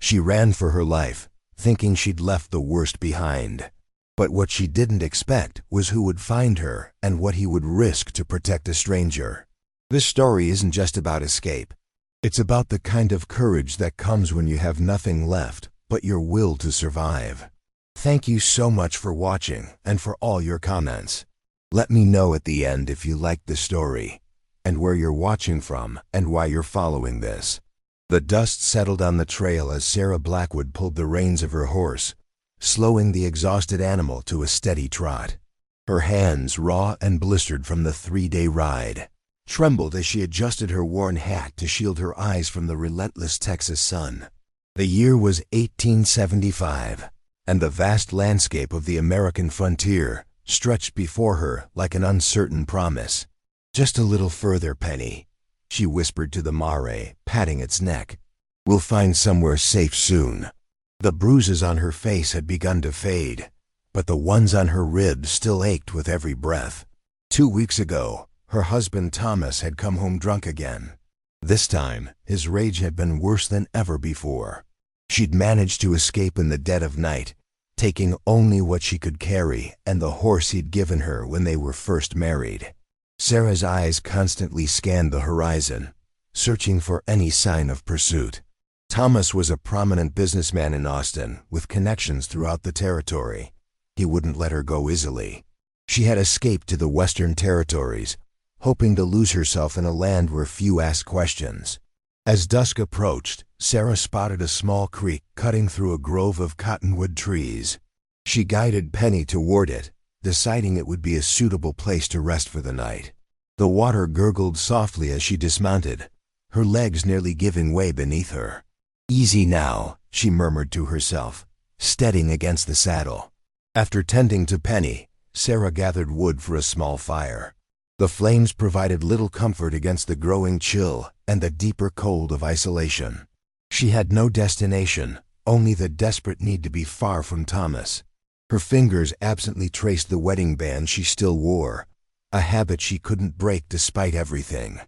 She ran for her life, thinking she'd left the worst behind. But what she didn't expect was who would find her and what he would risk to protect a stranger. This story isn't just about escape. It's about the kind of courage that comes when you have nothing left but your will to survive. Thank you so much for watching and for all your comments. Let me know at the end if you liked the story, and where you're watching from and why you're following this. The dust settled on the trail as Sarah Blackwood pulled the reins of her horse, slowing the exhausted animal to a steady trot. Her hands, raw and blistered from the 3-day ride, trembled as she adjusted her worn hat to shield her eyes from the relentless Texas sun. The year was 1875, and the vast landscape of the American frontier stretched before her like an uncertain promise. "Just a little further, Penny," she whispered to the mare, patting its neck. "We'll find somewhere safe soon." The bruises on her face had begun to fade, but the ones on her ribs still ached with every breath. 2 weeks ago, her husband Thomas had come home drunk again. This time, his rage had been worse than ever before. She'd managed to escape in the dead of night, taking only what she could carry and the horse he'd given her when they were first married. Sarah's eyes constantly scanned the horizon, searching for any sign of pursuit. Thomas was a prominent businessman in Austin with connections throughout the territory. He wouldn't let her go easily. She had escaped to the Western Territories, hoping to lose herself in a land where few asked questions. As dusk approached, Sarah spotted a small creek cutting through a grove of cottonwood trees. She guided Penny toward it, deciding it would be a suitable place to rest for the night. The water gurgled softly as she dismounted, her legs nearly giving way beneath her. "Easy now," she murmured to herself, steadying against the saddle. After tending to Penny, Sarah gathered wood for a small fire. The flames provided little comfort against the growing chill and the deeper cold of isolation. She had no destination, only the desperate need to be far from Thomas. Her fingers absently traced the wedding band she still wore, a habit she couldn't break despite everything.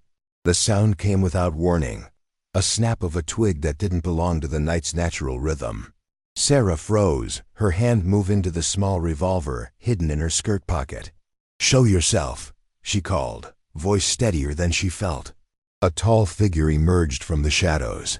The sound came without warning, a snap of a twig that didn't belong to the night's natural rhythm. Sarah froze, her hand moving to the small revolver hidden in her skirt pocket. "Show yourself," she called, voice steadier than she felt. A tall figure emerged from the shadows.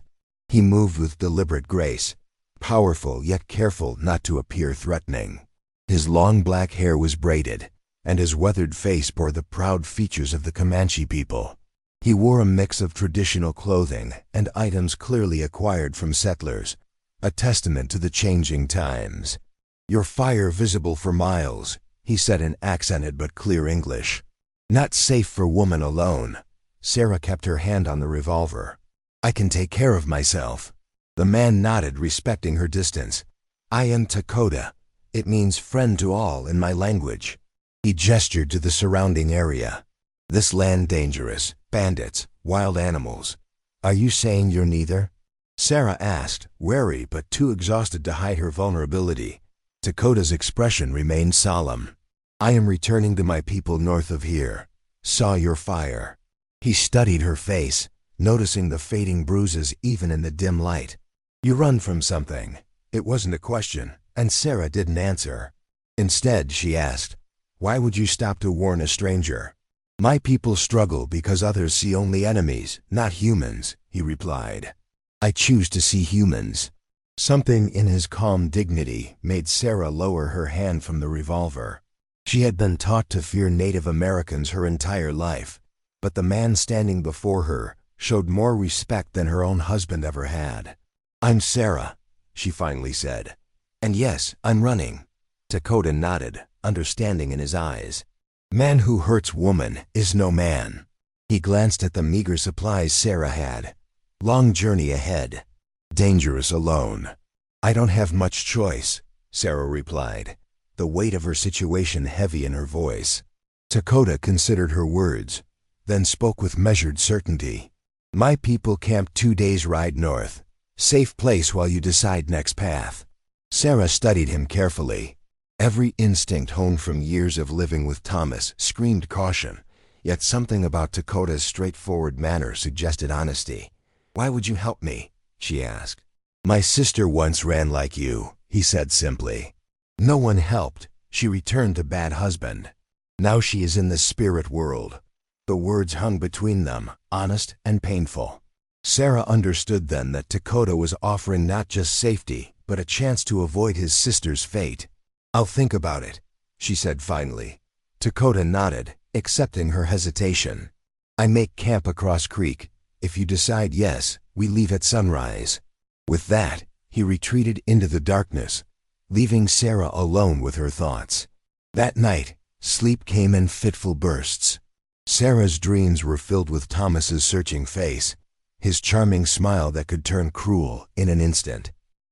He moved with deliberate grace, powerful yet careful not to appear threatening. His long black hair was braided, and his weathered face bore the proud features of the Comanche people. He wore a mix of traditional clothing and items clearly acquired from settlers, a testament to the changing times. "Your fire visible for miles," he said in accented but clear English. "Not safe for woman alone." Sarah kept her hand on the revolver. "I can take care of myself." The man nodded, respecting her distance. "I am Dakota. It means friend to all in my language." He gestured to the surrounding area. "This land dangerous, bandits, wild animals. Are you saying you're neither?" Sarah asked, wary but too exhausted to hide her vulnerability. Dakota's expression remained solemn. "I am returning to my people north of here. Saw your fire." He studied her face, noticing the fading bruises even in the dim light. "You run from something." It wasn't a question, and Sarah didn't answer. Instead, she asked, "Why would you stop to warn a stranger?" "My people struggle because others see only enemies, not humans," he replied. "I choose to see humans." Something in his calm dignity made Sarah lower her hand from the revolver. She had been taught to fear Native Americans her entire life, but the man standing before her showed more respect than her own husband ever had. "I'm Sarah," she finally said. "And yes, I'm running." Dakota nodded, understanding in his eyes. "Man who hurts woman is no man." He glanced at the meager supplies Sarah had. "Long journey ahead. Dangerous alone." "I don't have much choice," Sarah replied, the weight of her situation heavy in her voice. Dakota considered her words, then spoke with measured certainty. "My people camp 2 days' ride north. Safe place while you decide next path." Sarah studied him carefully. Every instinct honed from years of living with Thomas screamed caution, yet something about Dakota's straightforward manner suggested honesty. "Why would you help me?" she asked. My sister once ran like you, he said simply. No one helped. She returned to bad husband. Now she is in the spirit world. The words hung between them, honest and painful. Sarah understood then that Dakota was offering not just safety, but a chance to avoid his sister's fate. I'll think about it, she said finally. Dakota nodded, accepting her hesitation. I make camp across creek. If you decide yes, we leave at sunrise. With that, he retreated into the darkness, leaving Sarah alone with her thoughts. That night, sleep came in fitful bursts. Sarah's dreams were filled with Thomas's searching face, his charming smile that could turn cruel in an instant.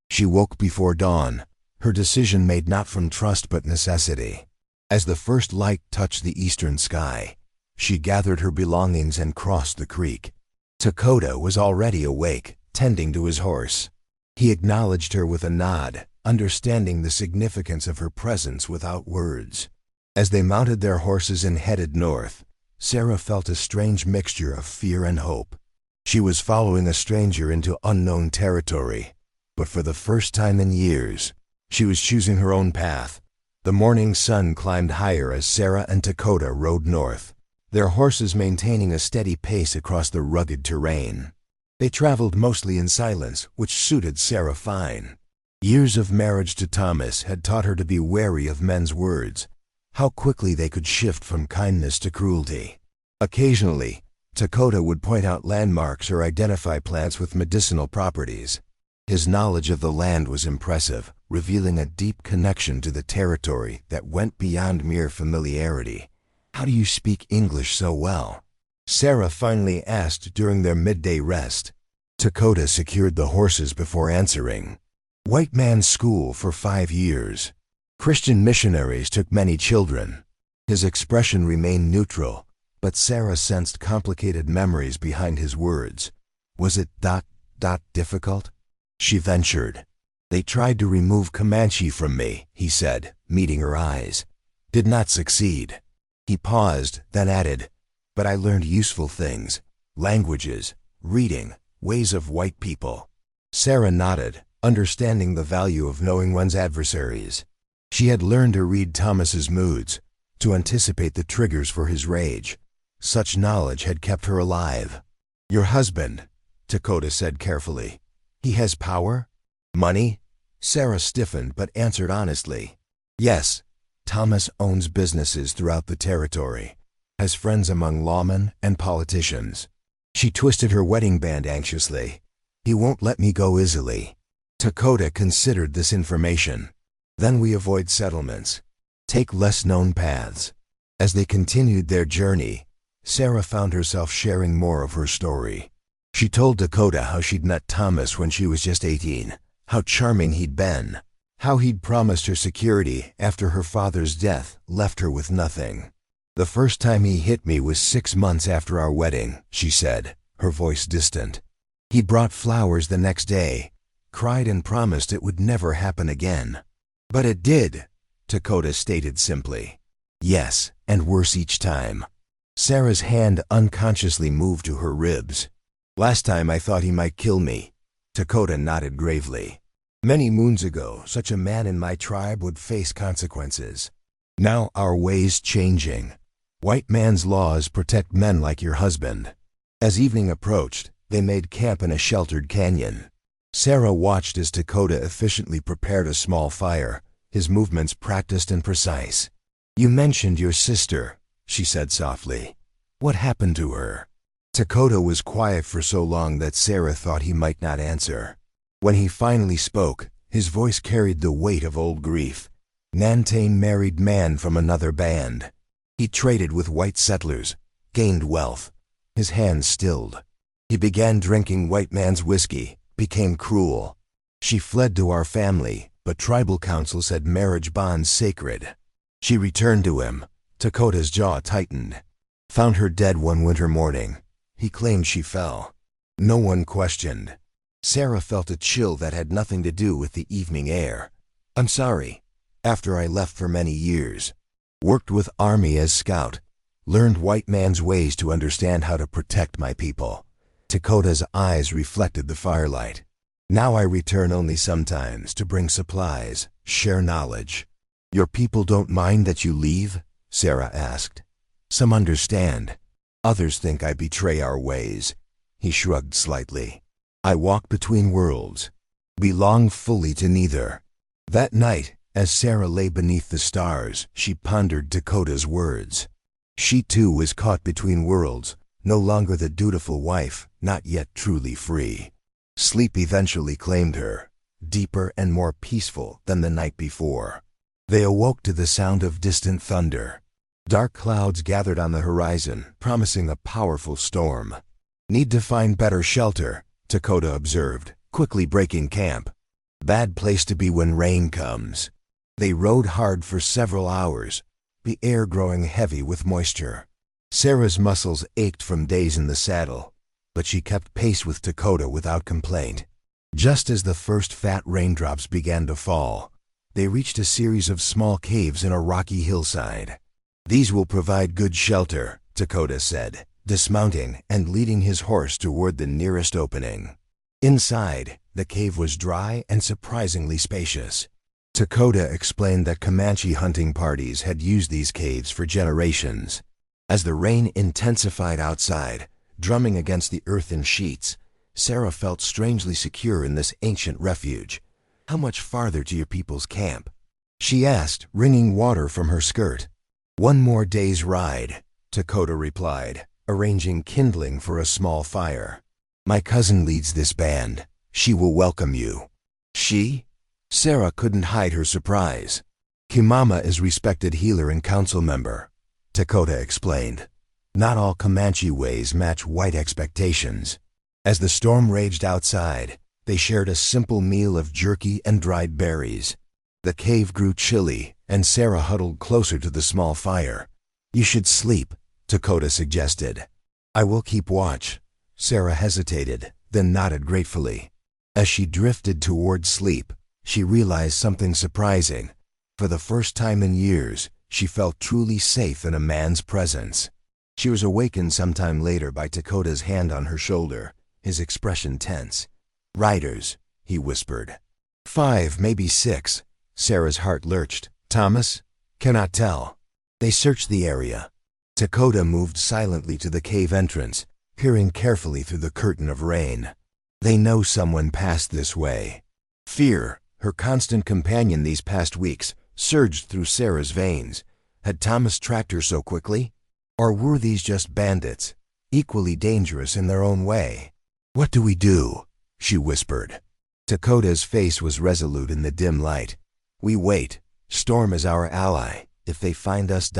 She woke before dawn, her decision made not from trust but necessity. As the first light touched the eastern sky, she gathered her belongings and crossed the creek. Dakota was already awake, tending to his horse. He acknowledged her with a nod, understanding the significance of her presence without words. As they mounted their horses and headed north, Sarah felt a strange mixture of fear and hope. She was following a stranger into unknown territory, but for the first time in years, she was choosing her own path. The morning sun climbed higher as Sarah and Dakota rode north, their horses maintaining a steady pace across the rugged terrain. They traveled mostly in silence, which suited Sarah fine. Years of marriage to Thomas had taught her to be wary of men's words, how quickly they could shift from kindness to cruelty. Occasionally, Dakota would point out landmarks or identify plants with medicinal properties. His knowledge of the land was impressive, revealing a deep connection to the territory that went beyond mere familiarity. How do you speak English so well? Sarah finally asked during their midday rest. Dakota secured the horses before answering. White man's school for 5 years. Christian missionaries took many children. His expression remained neutral, but Sarah sensed complicated memories behind his words. Was it difficult? She ventured. They tried to remove Comanche from me, he said, meeting her eyes. Did not succeed. He paused, then added, but I learned useful things, languages, reading, ways of white people. Sarah nodded, understanding the value of knowing one's adversaries. She had learned to read Thomas's moods, to anticipate the triggers for his rage. Such knowledge had kept her alive. Your husband, Dakota said carefully. He has power? Money? Sarah stiffened but answered honestly. Yes, Thomas owns businesses throughout the territory, has friends among lawmen and politicians. She twisted her wedding band anxiously. He won't let me go easily. Dakota considered this information. Then we avoid settlements, take less known paths. As they continued their journey, Sarah found herself sharing more of her story. She told Dakota how she'd met Thomas when she was just 18, how charming he'd been, how he'd promised her security after her father's death left her with nothing. The first time he hit me was 6 months after our wedding, she said, her voice distant. He brought flowers the next day, cried and promised it would never happen again. But it did, Dakota stated simply. Yes, and worse each time. Sarah's hand unconsciously moved to her ribs. Last time I thought he might kill me. Dakota nodded gravely. Many moons ago, such a man in my tribe would face consequences. Now our ways changing. White man's laws protect men like your husband. As evening approached, they made camp in a sheltered canyon. Sarah watched as Dakota efficiently prepared a small fire, his movements practiced and precise. You mentioned your sister, she said softly. What happened to her? Dakota was quiet for so long that Sarah thought he might not answer. When he finally spoke, his voice carried the weight of old grief. Nantain married man from another band. He traded with white settlers, gained wealth. His hands stilled. He began drinking white man's whiskey, became cruel. She fled to our family, but tribal council said marriage bonds sacred. She returned to him. Dakota's jaw tightened. Found her dead one winter morning. He claimed she fell. No one questioned. Sarah felt a chill that had nothing to do with the evening air. I'm sorry. After I left for many years. Worked with Army as scout. Learned white man's ways to understand how to protect my people. Dakota's eyes reflected the firelight. Now I return only sometimes to bring supplies, share knowledge. Your people don't mind that you leave? Sarah asked. Some understand. Others think I betray our ways. He shrugged slightly. I walk between worlds. Belong fully to neither. That night, as Sarah lay beneath the stars, she pondered Dakota's words. She too was caught between worlds, no longer the dutiful wife, not yet truly free. Sleep eventually claimed her, deeper and more peaceful than the night before. They awoke to the sound of distant thunder. Dark clouds gathered on the horizon, promising a powerful storm. Need to find better shelter, Dakota observed, quickly breaking camp. Bad place to be when rain comes. They rode hard for several hours, the air growing heavy with moisture. Sarah's muscles ached from days in the saddle, but she kept pace with Dakota without complaint. Just as the first fat raindrops began to fall, they reached a series of small caves in a rocky hillside. These will provide good shelter, Dakota said, dismounting and leading his horse toward the nearest opening. Inside, the cave was dry and surprisingly spacious. Dakota explained that Comanche hunting parties had used these caves for generations. As the rain intensified outside, drumming against the earth in sheets, Sarah felt strangely secure in this ancient refuge. How much farther to your people's camp? She asked, wringing water from her skirt. 1 more day's ride, Dakota replied, arranging kindling for a small fire. My cousin leads this band. She will welcome you. She? Sarah couldn't hide her surprise. Kimama is respected healer and council member, Dakota explained. Not all Comanche ways match white expectations. As the storm raged outside, they shared a simple meal of jerky and dried berries. The cave grew chilly, and Sarah huddled closer to the small fire. You should sleep, Dakota suggested. I will keep watch. Sarah hesitated, then nodded gratefully. As she drifted toward sleep, she realized something surprising. For the first time in years, she felt truly safe in a man's presence. She was awakened sometime later by Dakota's hand on her shoulder, his expression tense. Riders, he whispered. 5, maybe 6. Sarah's heart lurched. Thomas? Cannot tell. They searched the area. Dakota moved silently to the cave entrance, peering carefully through the curtain of rain. They know someone passed this way. Fear, her constant companion these past weeks, surged through Sarah's veins. Had Thomas tracked her so quickly? Or were these just bandits, equally dangerous in their own way? What do we do? She whispered. Dakota's face was resolute in the dim light. We wait. Storm is our ally. If they find us...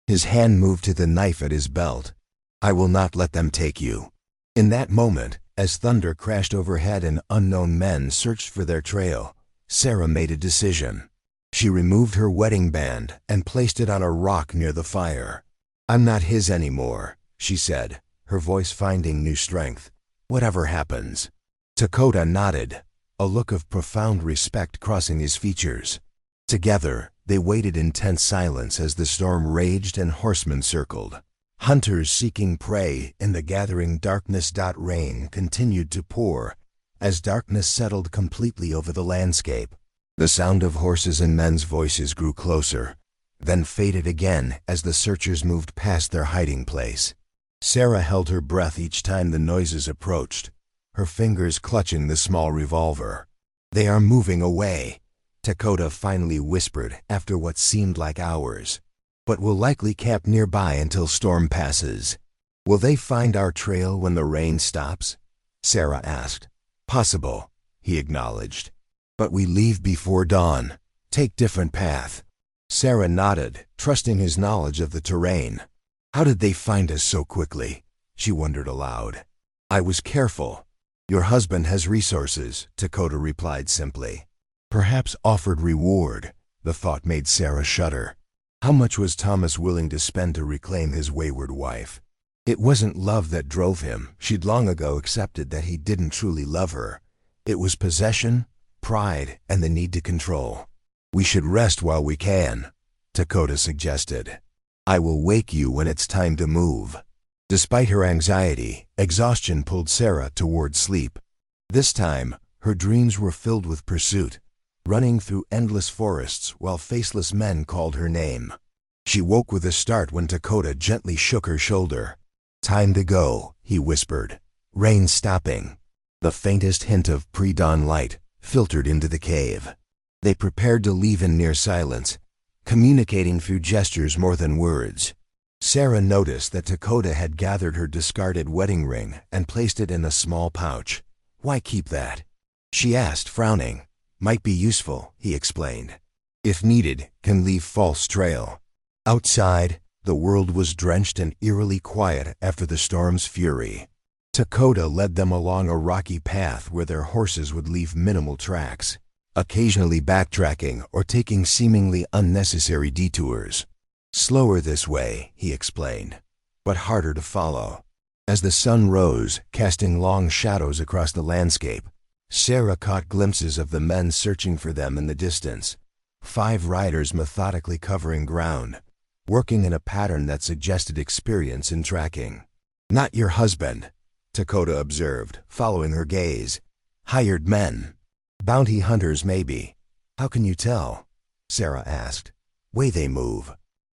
His hand moved to the knife at his belt. I will not let them take you. In that moment, as thunder crashed overhead and unknown men searched for their trail, Sarah made a decision. She removed her wedding band and placed it on a rock near the fire. I'm not his anymore, she said, her voice finding new strength. Whatever happens. Dakota nodded, a look of profound respect crossing his features. Together, they waited in tense silence as the storm raged and horsemen circled. Hunters seeking prey in the gathering darkness. Rain continued to pour as darkness settled completely over the landscape. The sound of horses and men's voices grew closer, then faded again as the searchers moved past their hiding place. Sarah held her breath each time the noises approached, her fingers clutching the small revolver. They are moving away, Dakota finally whispered after what seemed like hours. But we'll likely camp nearby until storm passes. Will they find our trail when the rain stops? Sarah asked. Possible, he acknowledged. But we leave before dawn. Take different path. Sarah nodded, trusting his knowledge of the terrain. How did they find us so quickly? She wondered aloud. I was careful. Your husband has resources, Dakota replied simply. Perhaps offered reward. The thought made Sarah shudder. How much was Thomas willing to spend to reclaim his wayward wife? It wasn't love that drove him. She'd long ago accepted that he didn't truly love her. It was possession, pride, and the need to control. We should rest while we can, Dakota suggested. I will wake you when it's time to move. Despite her anxiety, exhaustion pulled Sarah toward sleep. This time, her dreams were filled with pursuit, running through endless forests while faceless men called her name. She woke with a start when Dakota gently shook her shoulder. "Time to go," he whispered, rain stopping. The faintest hint of pre-dawn light filtered into the cave. They prepared to leave in near silence, communicating through gestures more than words. Sarah noticed that Dakota had gathered her discarded wedding ring and placed it in a small pouch. "Why keep that?" she asked, frowning. "Might be useful," he explained. "If needed, can leave false trail." Outside, the world was drenched and eerily quiet after the storm's fury. Dakota led them along a rocky path where their horses would leave minimal tracks, occasionally backtracking or taking seemingly unnecessary detours. "Slower this way," he explained, "but harder to follow." As the sun rose, casting long shadows across the landscape, Sarah caught glimpses of the men searching for them in the distance. 5 riders methodically covering ground, working in a pattern that suggested experience in tracking. "Not your husband," Dakota observed, following her gaze. "Hired men. Bounty hunters, maybe." "How can you tell?" Sarah asked. "Way they move.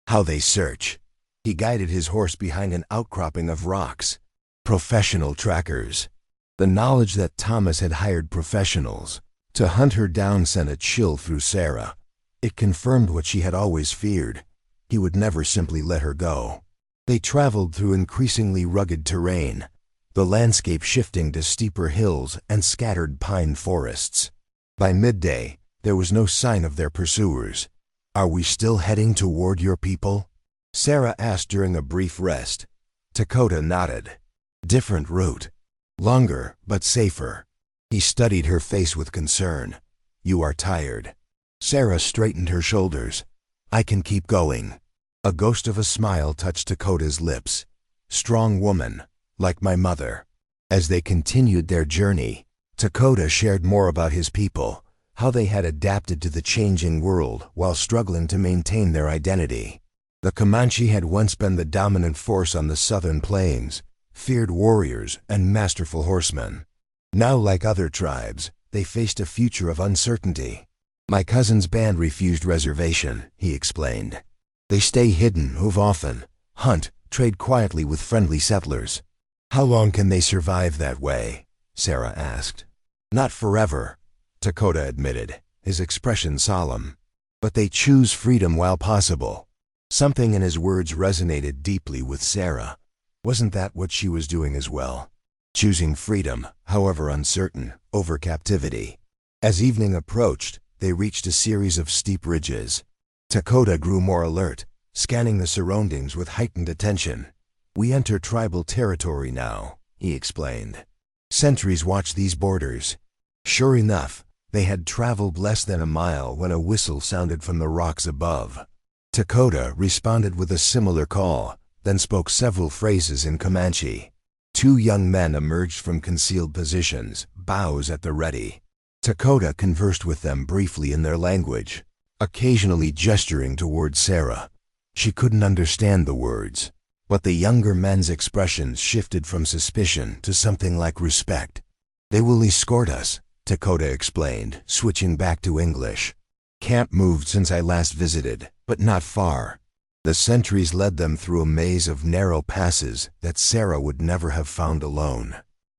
How they search." He guided his horse behind an outcropping of rocks. "Professional trackers." The knowledge that Thomas had hired professionals to hunt her down sent a chill through Sarah. It confirmed what she had always feared. He would never simply let her go. They traveled through increasingly rugged terrain, the landscape shifting to steeper hills and scattered pine forests. By midday, there was no sign of their pursuers. "Are we still heading toward your people?" Sarah asked during a brief rest. Dakota nodded. "Different route. Longer, but safer." He studied her face with concern. "You are tired." Sarah straightened her shoulders. "I can keep going." A ghost of a smile touched Dakota's lips. "Strong woman, like my mother." As they continued their journey, Dakota shared more about his people, how they had adapted to the changing world while struggling to maintain their identity. The Comanche had once been the dominant force on the southern plains, feared warriors and masterful horsemen. Now, like other tribes, they faced a future of uncertainty. "My cousin's band refused reservation," he explained. "They stay hidden, move often, hunt, trade quietly with friendly settlers." "How long can they survive that way?" Sarah asked. "Not forever," Dakota admitted, his expression solemn. "But they choose freedom while possible." Something in his words resonated deeply with Sarah. Wasn't that what she was doing as well? Choosing freedom, however uncertain, over captivity. As evening approached, they reached a series of steep ridges. Dakota grew more alert, scanning the surroundings with heightened attention. "We enter tribal territory now," he explained. "Sentries watch these borders." Sure enough, they had traveled less than a mile when a whistle sounded from the rocks above. Dakota responded with a similar call, then spoke several phrases in Comanche. 2 young men emerged from concealed positions, bows at the ready. Dakota conversed with them briefly in their language, occasionally gesturing toward Sarah. She couldn't understand the words, but the younger men's expressions shifted from suspicion to something like respect. "They will escort us," Dakota explained, switching back to English. "Camp moved since I last visited, but not far." The sentries led them through a maze of narrow passes that Sarah would never have found alone.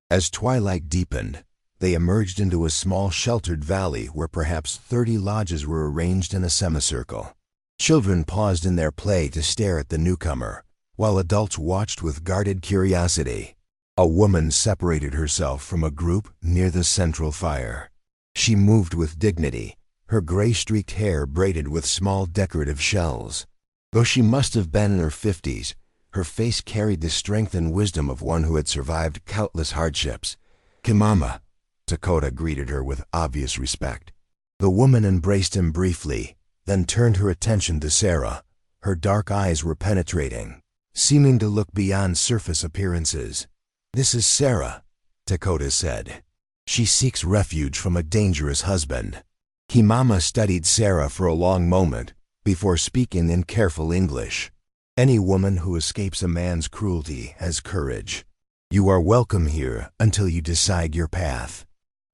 As twilight deepened, they emerged into a small sheltered valley where perhaps 30 lodges were arranged in a semicircle. Children paused in their play to stare at the newcomer, while adults watched with guarded curiosity. A woman separated herself from a group near the central fire. She moved with dignity, her gray-streaked hair braided with small decorative shells. Though she must have been in her 50s, her face carried the strength and wisdom of one who had survived countless hardships. "Kimama," Dakota greeted her with obvious respect. The woman embraced him briefly, then turned her attention to Sarah. Her dark eyes were penetrating, seeming to look beyond surface appearances. "This is Sarah," Dakota said. "She seeks refuge from a dangerous husband." Kimama studied Sarah for a long moment before speaking in careful English. "Any woman who escapes a man's cruelty has courage. You are welcome here until you decide your path."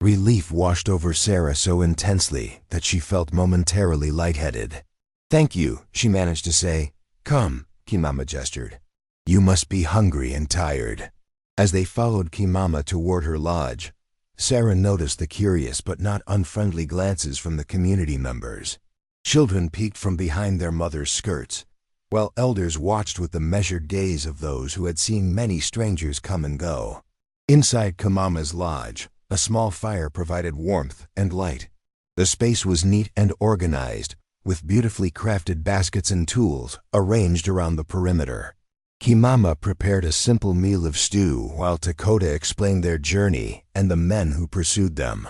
Relief washed over Sarah so intensely that she felt momentarily lightheaded. "Thank you," she managed to say. "Come," Kimama gestured. "You must be hungry and tired." As they followed Kimama toward her lodge, Sarah noticed the curious but not unfriendly glances from the community members. Children peeked from behind their mothers' skirts, while elders watched with the measured gaze of those who had seen many strangers come and go. Inside Kimama's lodge, a small fire provided warmth and light. The space was neat and organized, with beautifully crafted baskets and tools arranged around the perimeter. Kimama prepared a simple meal of stew while Dakota explained their journey and the men who pursued them.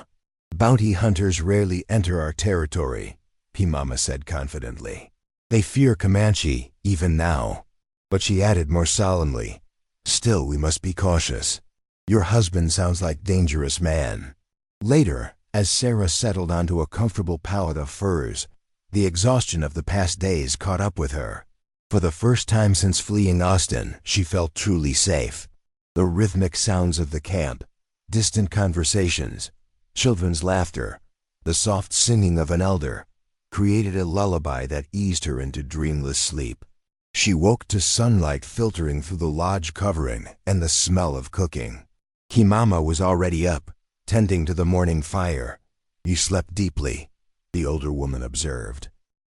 "Bounty hunters rarely enter our territory," Kimama said confidently. "They fear Comanche, even now." But she added more solemnly, "Still, we must be cautious. Your husband sounds like a dangerous man." Later, as Sarah settled onto a comfortable pallet of furs, the exhaustion of the past days caught up with her. For the first time since fleeing Austin, she felt truly safe. The rhythmic sounds of the camp, distant conversations, children's laughter, the soft singing of an elder, created a lullaby that eased her into dreamless sleep. She woke to sunlight filtering through the lodge covering and the smell of cooking. Kimama was already up, tending to the morning fire. "You slept deeply," the older woman observed.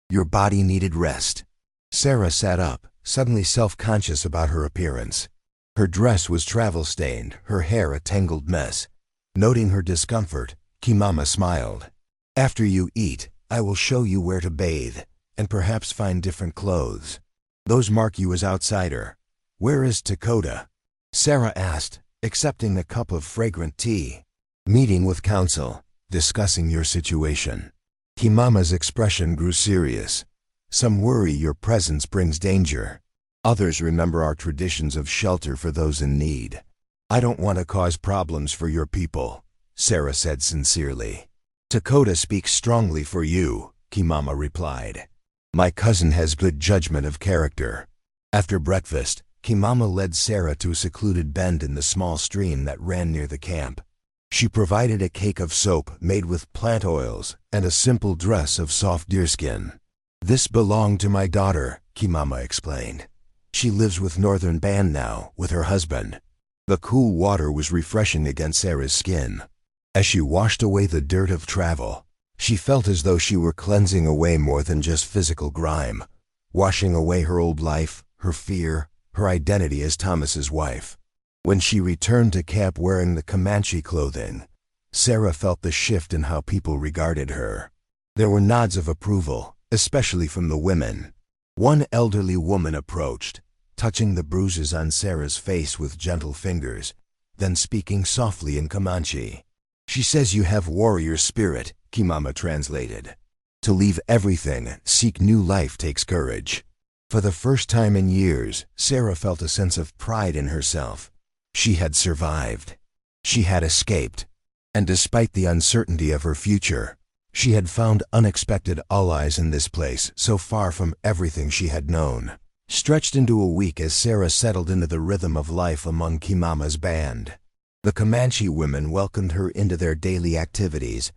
"Your body needed rest." Sarah sat up, suddenly self-conscious about her appearance. Her dress was travel-stained, her hair a tangled mess. Noting her discomfort, Kimama smiled. "After you eat, I will show you where to bathe, and perhaps find different clothes. Those mark you as outsider. Where is Dakota?" Sarah asked, accepting a cup of fragrant tea. "Meeting with council, discussing your situation." Kimama's expression grew serious. "Some worry your presence brings danger. Others remember our traditions of shelter for those in need. I don't want to cause problems for your people," Sarah said sincerely. "Dakota speaks strongly for you," Kimama replied. "My cousin has good judgment of character." After breakfast, Kimama led Sarah to a secluded bend in the small stream that ran near the camp. She provided a cake of soap made with plant oils and a simple dress of soft deerskin. "This belonged to my daughter," Kimama explained. "She lives with Northern Band now, with her husband." The cool water was refreshing against Sarah's skin. As she washed away the dirt of travel, she felt as though she were cleansing away more than just physical grime, washing away her old life, her fear, her identity as Thomas's wife. When she returned to camp wearing the Comanche clothing, Sarah felt the shift in how people regarded her. There were nods of approval, especially from the women. One elderly woman approached, touching the bruises on Sarah's face with gentle fingers, then speaking softly in Comanche. "She says you have warrior spirit," Kimama translated. "To leave everything, seek new life takes courage." For the first time in years, Sarah felt a sense of pride in herself. She had survived. She had escaped. And despite the uncertainty of her future, she had found unexpected allies in this place so far from everything she had known. Stretched into a week as Sarah settled into the rhythm of life among Kimama's band. The Comanche women welcomed her into their daily activities,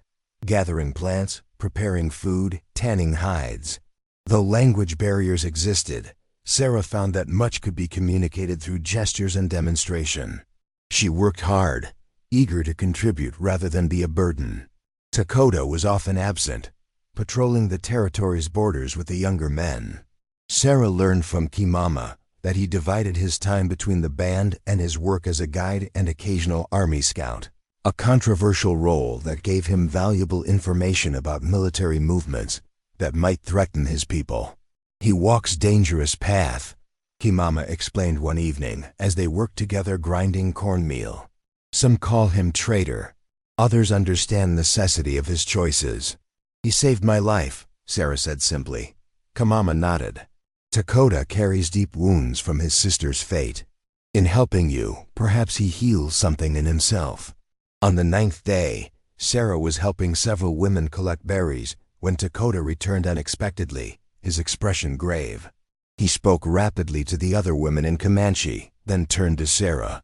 gathering plants, preparing food, tanning hides. Though language barriers existed, Sarah found that much could be communicated through gestures and demonstration. She worked hard, eager to contribute rather than be a burden. Dakota was often absent, patrolling the territory's borders with the younger men. Sarah learned from Kimama that he divided his time between the band and his work as a guide and occasional Army Scout, a controversial role that gave him valuable information about military movements that might threaten his people. "He walks dangerous path," Kimama explained one evening as they worked together grinding cornmeal. "Some call him traitor. Others understand necessity of his choices." "He saved my life," Sarah said simply. Kimama nodded. "Dakota carries deep wounds from his sister's fate. In helping you, perhaps he heals something in himself." On the 9th day, Sarah was helping several women collect berries when Dakota returned unexpectedly, his expression grave. He spoke rapidly to the other women in Comanche, then turned to Sarah.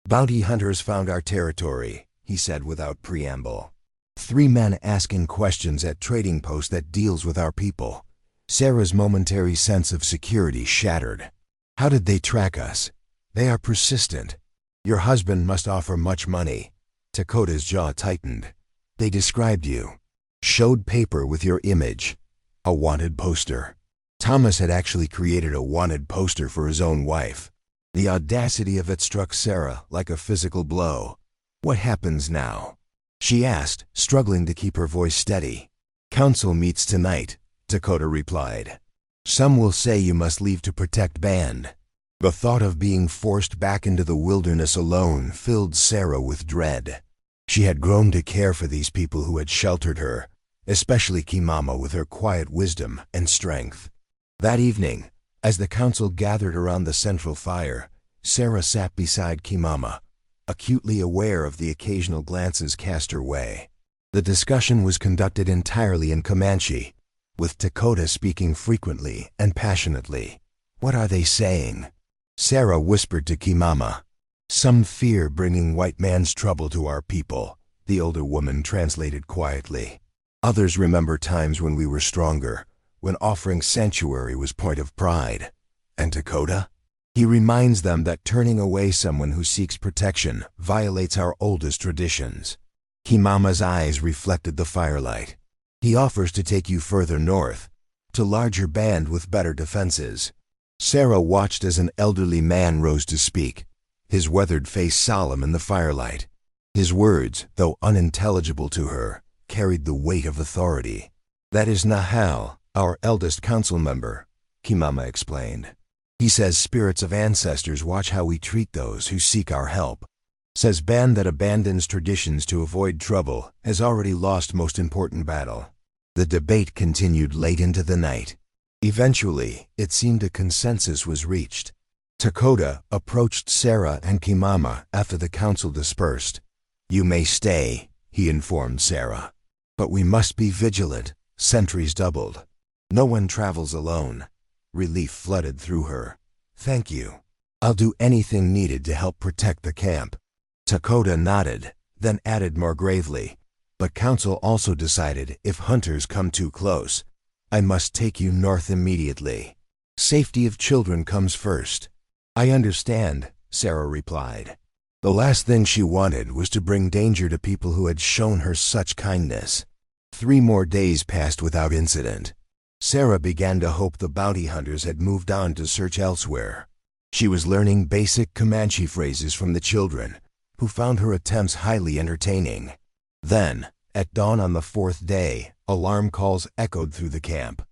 "Bounty hunters found our territory," he said without preamble. 3 men asking questions at trading post that deals with our people. Sarah's momentary sense of security shattered. How did they track us? They are persistent. Your husband must offer much money. Dakota's jaw tightened. They described you. Showed paper with your image. A wanted poster. Thomas had actually created a wanted poster for his own wife. The audacity of it struck Sarah like a physical blow. What happens now? She asked, struggling to keep her voice steady. Council meets tonight, Dakota replied. Some will say you must leave to protect Band. The thought of being forced back into the wilderness alone filled Sarah with dread. She had grown to care for these people who had sheltered her, especially Kimama with her quiet wisdom and strength. That evening, as the council gathered around the central fire, Sarah sat beside Kimama, acutely aware of the occasional glances cast her way. The discussion was conducted entirely in Comanche, with Dakota speaking frequently and passionately. What are they saying? Sarah whispered to Kimama. Some fear bringing white man's trouble to our people, the older woman translated quietly. Others remember times when we were stronger, when offering sanctuary was point of pride. And Dakota? He reminds them that turning away someone who seeks protection violates our oldest traditions. Kimama's eyes reflected the firelight. He offers to take you further north, to larger band with better defenses. Sarah watched as an elderly man rose to speak, his weathered face solemn in the firelight. His words, though unintelligible to her, carried the weight of authority. That is Nahal, our eldest council member, Kimama explained. He says spirits of ancestors watch how we treat those who seek our help. Says band that abandons traditions to avoid trouble has already lost most important battle. The debate continued late into the night. Eventually, it seemed a consensus was reached. Dakota approached Sarah and Kimama after the council dispersed. You may stay, he informed Sarah. But we must be vigilant. Sentries doubled. No one travels alone. Relief flooded through her. Thank you. I'll do anything needed to help protect the camp. Dakota nodded, then added more gravely. But council also decided if hunters come too close, I must take you north immediately. Safety of children comes first. I understand, Sarah replied. The last thing she wanted was to bring danger to people who had shown her such kindness. 3 more days passed without incident. Sarah began to hope the bounty hunters had moved on to search elsewhere. She was learning basic Comanche phrases from the children, who found her attempts highly entertaining. Then, at dawn on the 4th day, alarm calls echoed through the camp.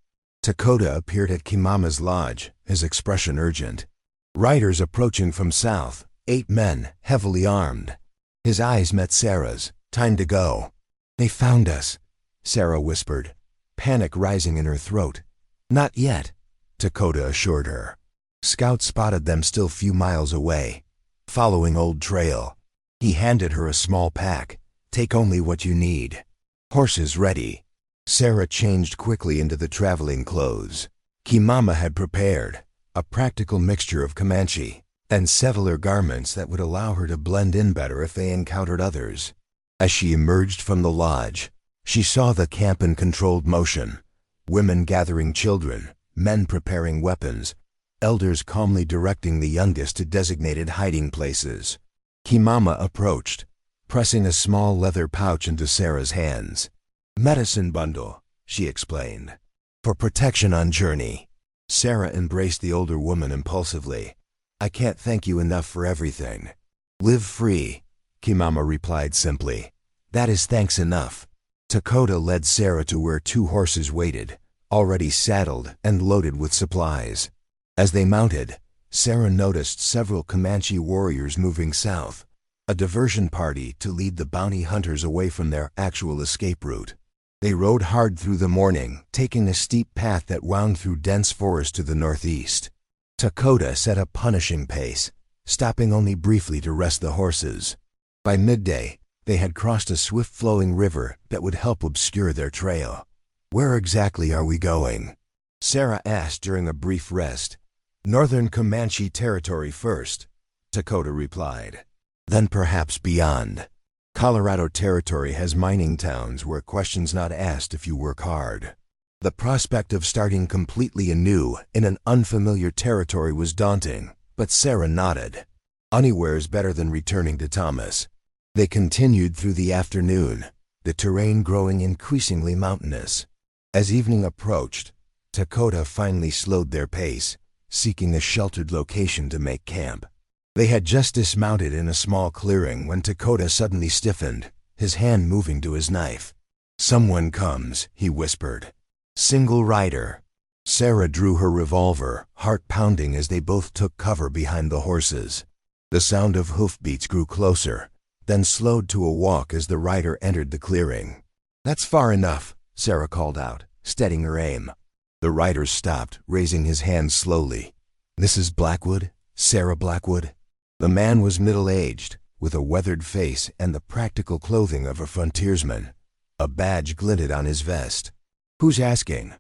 Dakota appeared at Kimama's lodge, his expression urgent. Riders approaching from south, 8 men, heavily armed. His eyes met Sarah's. Time to go. They found us, Sarah whispered, panic rising in her throat. Not yet, Dakota assured her. Scouts spotted them still few miles away, following old trail. He handed her a small pack. Take only what you need. Horses ready. Sarah changed quickly into the traveling clothes Kimama had prepared, a practical mixture of Comanche and settler garments that would allow her to blend in better if they encountered others. As she emerged from the lodge, she saw the camp in controlled motion, women gathering children, men preparing weapons, elders calmly directing the youngest to designated hiding places. Kimama approached, pressing a small leather pouch into Sarah's hands. Medicine bundle, she explained. For protection on journey. Sarah embraced the older woman impulsively. I can't thank you enough for everything. Live free, Kimama replied simply. That is thanks enough. Dakota led Sarah to where 2 horses waited, already saddled and loaded with supplies. As they mounted, Sarah noticed several Comanche warriors moving south, a diversion party to lead the bounty hunters away from their actual escape route. They rode hard through the morning, taking a steep path that wound through dense forest to the northeast. Dakota set a punishing pace, stopping only briefly to rest the horses. By midday, they had crossed a swift-flowing river that would help obscure their trail. Where exactly are we going? Sarah asked during a brief rest. Northern Comanche territory first, Dakota replied. Then perhaps beyond. Colorado Territory has mining towns where questions not asked if you work hard. The prospect of starting completely anew in an unfamiliar territory was daunting, but Sarah nodded. Anywhere's better than returning to Thomas. They continued through the afternoon, the terrain growing increasingly mountainous. As evening approached, Dakota finally slowed their pace, seeking a sheltered location to make camp. They had just dismounted in a small clearing when Dakota suddenly stiffened, his hand moving to his knife. "Someone comes," he whispered. "Single rider." Sarah drew her revolver, heart pounding as they both took cover behind the horses. The sound of hoofbeats grew closer, then slowed to a walk as the rider entered the clearing. "That's far enough," Sarah called out, steadying her aim. The rider stopped, raising his hand slowly. "Mrs. Blackwood? Sarah Blackwood?" The man was middle-aged, with a weathered face and the practical clothing of a frontiersman. A badge glinted on his vest. "Who's asking?"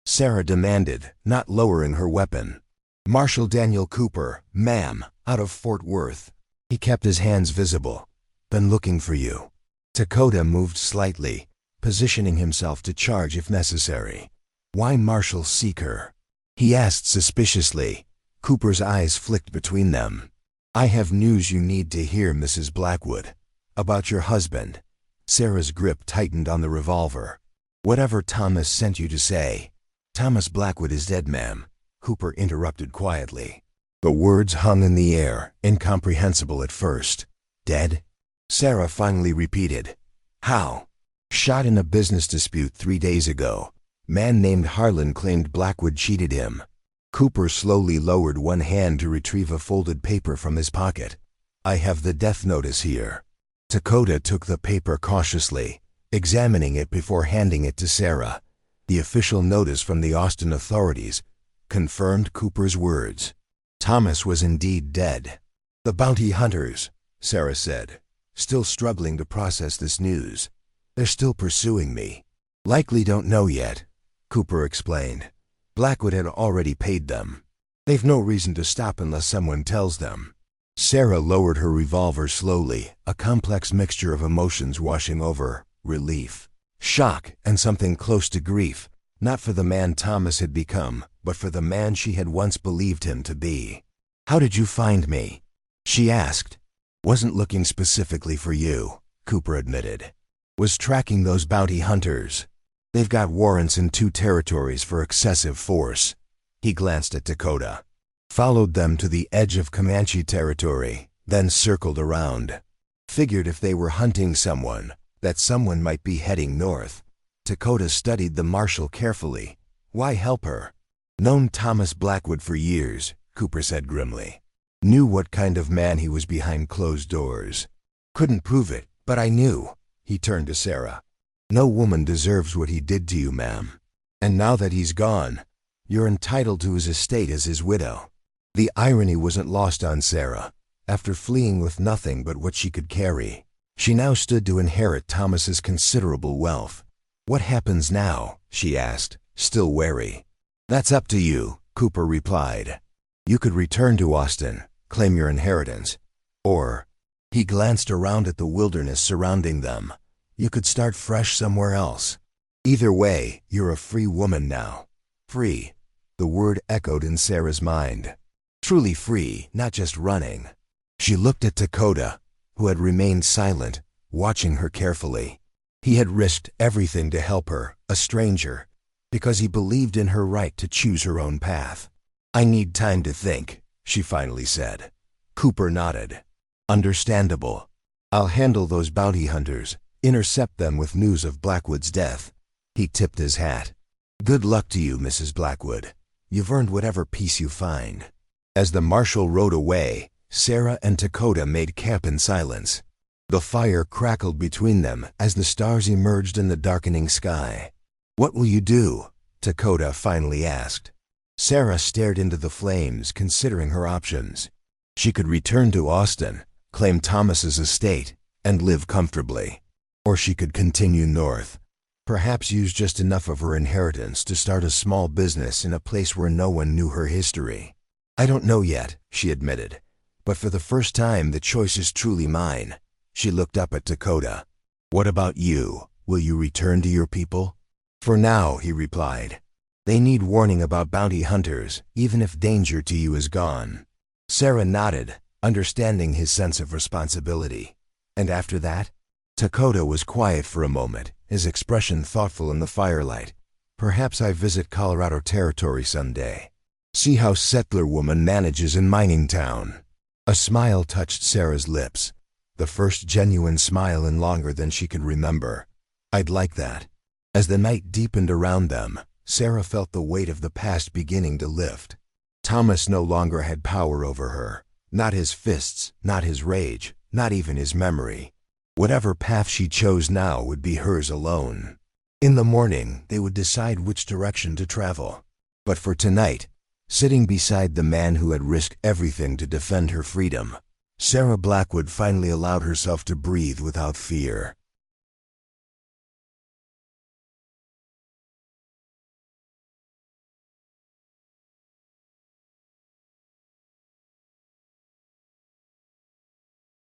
Sarah demanded, not lowering her weapon. "Marshal Daniel Cooper, ma'am, out of Fort Worth." He kept his hands visible. "Been looking for you." Dakota moved slightly, positioning himself to charge if necessary. "Why Marshal seek her?" he asked suspiciously. Cooper's eyes flicked between them. "I have news you need to hear, Mrs. Blackwood. About your husband." Sarah's grip tightened on the revolver. "Whatever Thomas sent you to say." "Thomas Blackwood is dead, ma'am," Cooper interrupted quietly. The words hung in the air, incomprehensible at first. "Dead?" Sarah finally repeated. "How?" "Shot in a business dispute 3 days ago. Man named Harlan claimed Blackwood cheated him." Cooper slowly lowered one hand to retrieve a folded paper from his pocket. "I have the death notice here." Dakota took the paper cautiously, examining it before handing it to Sarah. The official notice from the Austin authorities confirmed Cooper's words. Thomas was indeed dead. "The bounty hunters," Sarah said, still struggling to process this news. "They're still pursuing me." "Likely don't know yet," Cooper explained. "Blackwood had already paid them. They've no reason to stop unless someone tells them." Sarah lowered her revolver slowly, a complex mixture of emotions washing over: relief, shock, and something close to grief, not for the man Thomas had become, but for the man she had once believed him to be. "How did you find me?" she asked. "Wasn't looking specifically for you," Cooper admitted. "Was tracking those bounty hunters. They've got warrants in 2 territories for excessive force." He glanced at Dakota. "Followed them to the edge of Comanche territory, then circled around. Figured if they were hunting someone, that someone might be heading north." Dakota studied the marshal carefully. "Why help her?" "Known Thomas Blackwood for years," Cooper said grimly. "Knew what kind of man he was behind closed doors. Couldn't prove it, but I knew." He turned to Sarah. "No woman deserves what he did to you, ma'am. And now that he's gone, you're entitled to his estate as his widow." The irony wasn't lost on Sarah. After fleeing with nothing but what she could carry, she now stood to inherit Thomas's considerable wealth. "What happens now?" she asked, still wary. "That's up to you," Cooper replied. "You could return to Austin, claim your inheritance. Or," he glanced around at the wilderness surrounding them, "you could start fresh somewhere else. Either way, you're a free woman now." Free. The word echoed in Sarah's mind. Truly free, not just running. She looked at Dakota, who had remained silent, watching her carefully. He had risked everything to help her, a stranger, because he believed in her right to choose her own path. "I need time to think," she finally said. Cooper nodded. "Understandable. I'll handle those bounty hunters, intercept them with news of Blackwood's death." He tipped his hat. "Good luck to you, Mrs. Blackwood. You've earned whatever peace you find." As the marshal rode away, Sarah and Dakota made camp in silence. The fire crackled between them as the stars emerged in the darkening sky. "What will you do?" Dakota finally asked. Sarah stared into the flames, considering her options. She could return to Austin, claim Thomas's estate, and live comfortably. Or she could continue north, perhaps use just enough of her inheritance to start a small business in a place where no one knew her history. "I don't know yet," she admitted, "but for the first time the choice is truly mine." She looked up at Dakota. "What about you? Will you return to your people?" "For now," he replied. "They need warning about bounty hunters, even if danger to you is gone." Sarah nodded, understanding his sense of responsibility. "And after that?" Dakota was quiet for a moment, his expression thoughtful in the firelight. "Perhaps I visit Colorado Territory someday. See how settler woman manages in mining town." A smile touched Sarah's lips, the first genuine smile in longer than she could remember. "I'd like that." As the night deepened around them, Sarah felt the weight of the past beginning to lift. Thomas no longer had power over her. Not his fists, not his rage, not even his memory. Whatever path she chose now would be hers alone. In the morning, they would decide which direction to travel. But for tonight, sitting beside the man who had risked everything to defend her freedom, Sarah Blackwood finally allowed herself to breathe without fear.